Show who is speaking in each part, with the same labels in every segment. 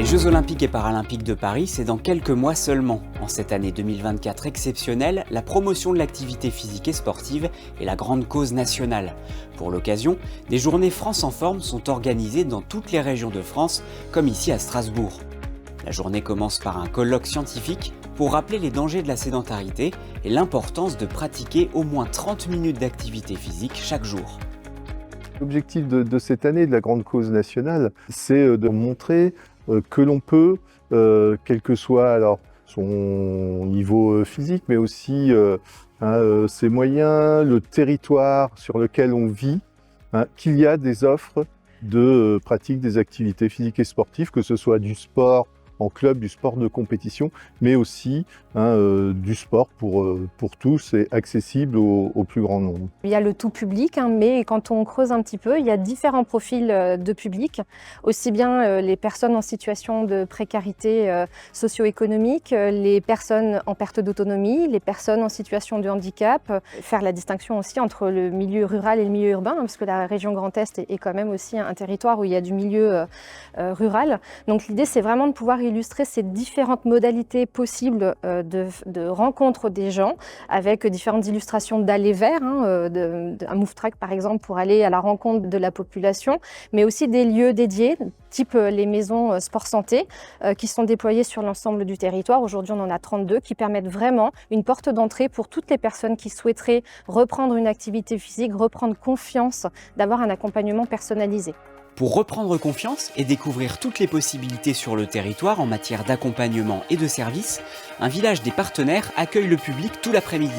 Speaker 1: Jeux Olympiques et Paralympiques de Paris, c'est dans quelques mois seulement. En cette année 2024 exceptionnelle, la promotion de l'activité physique et sportive est la grande cause nationale. Pour l'occasion, des journées France en forme sont organisées dans toutes les régions de France, comme ici à Strasbourg. La journée commence par un colloque scientifique pour rappeler les dangers de la sédentarité et l'importance de pratiquer au moins 30 minutes d'activité physique chaque jour.
Speaker 2: L'objectif de cette année de la grande cause nationale, c'est de montrer que l'on peut, quel que soit alors son niveau physique, mais aussi ses moyens, le territoire sur lequel on vit, qu'il y a des offres de pratique des activités physiques et sportives, que ce soit du sport en club, du sport de compétition, mais aussi du sport pour tous et accessible au plus grand nombre.
Speaker 3: Il y a le tout public, mais quand on creuse un petit peu, il y a différents profils de public, aussi bien les personnes en situation de précarité socio-économique, les personnes en perte d'autonomie, les personnes en situation de handicap, faire la distinction aussi entre le milieu rural et le milieu urbain, parce que la région Grand Est est quand même aussi un territoire où il y a du milieu rural. Donc l'idée, c'est vraiment de pouvoir illustrer ces différentes modalités possibles de rencontre des gens, avec différentes illustrations d'aller vers, un move track par exemple pour aller à la rencontre de la population, mais aussi des lieux dédiés, type les maisons sport santé, qui sont déployées sur l'ensemble du territoire. Aujourd'hui, on en a 32 qui permettent vraiment une porte d'entrée pour toutes les personnes qui souhaiteraient reprendre une activité physique, reprendre confiance, d'avoir un accompagnement personnalisé.
Speaker 1: Pour reprendre confiance et découvrir toutes les possibilités sur le territoire en matière d'accompagnement et de services, un village des partenaires accueille le public tout l'après-midi.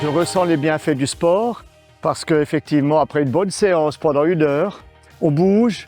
Speaker 4: Je ressens les bienfaits du sport parce qu'effectivement, après une bonne séance pendant 1 heure, on bouge,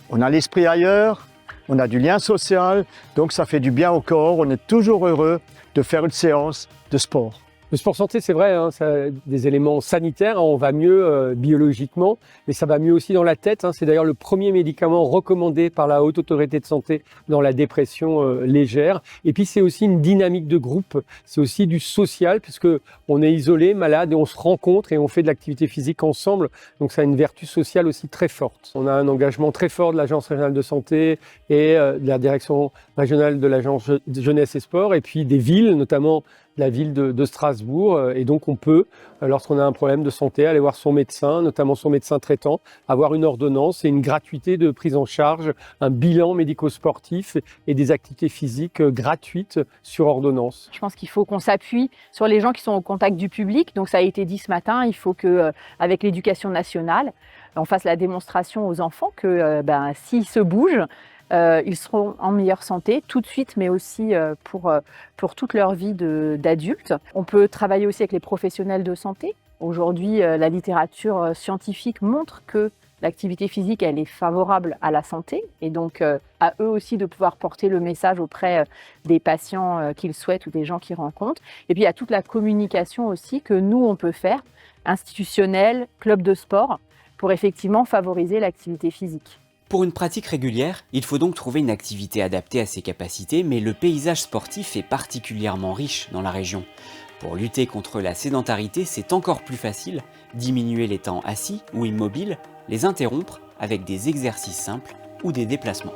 Speaker 4: on a l'esprit ailleurs, on a du lien social, donc ça fait du bien au corps. On est toujours heureux de faire une séance de sport.
Speaker 5: Le sport santé, c'est vrai, ça a des éléments sanitaires, on va mieux biologiquement, mais ça va mieux aussi dans la tête. C'est d'ailleurs le premier médicament recommandé par la Haute Autorité de Santé dans la dépression légère. Et puis c'est aussi une dynamique de groupe, c'est aussi du social, puisque on est isolé, malade, et on se rencontre et on fait de l'activité physique ensemble. Donc ça a une vertu sociale aussi très forte. On a un engagement très fort de l'Agence régionale de santé et de la direction régionale de l'Agence jeunesse et sport, et puis des villes, notamment la ville de Strasbourg, et donc on peut, lorsqu'on a un problème de santé, aller voir son médecin, notamment son médecin traitant, avoir une ordonnance et une gratuité de prise en charge, un bilan médico-sportif et des activités physiques gratuites sur ordonnance.
Speaker 6: Je pense qu'il faut qu'on s'appuie sur les gens qui sont au contact du public, donc ça a été dit ce matin, il faut que, avec l'éducation nationale, on fasse la démonstration aux enfants que s'ils se bougent, ils seront en meilleure santé tout de suite, mais aussi pour toute leur vie d'adultes. On peut travailler aussi avec les professionnels de santé. Aujourd'hui, la littérature scientifique montre que l'activité physique, elle est favorable à la santé, et donc à eux aussi de pouvoir porter le message auprès des patients qu'ils souhaitent ou des gens qu'ils rencontrent. Et puis il y a toute la communication aussi que nous, on peut faire, institutionnelle, club de sport, pour effectivement favoriser l'activité physique.
Speaker 1: Pour une pratique régulière, il faut donc trouver une activité adaptée à ses capacités, mais le paysage sportif est particulièrement riche dans la région. Pour lutter contre la sédentarité, c'est encore plus facile, diminuer les temps assis ou immobiles, les interrompre avec des exercices simples ou des déplacements.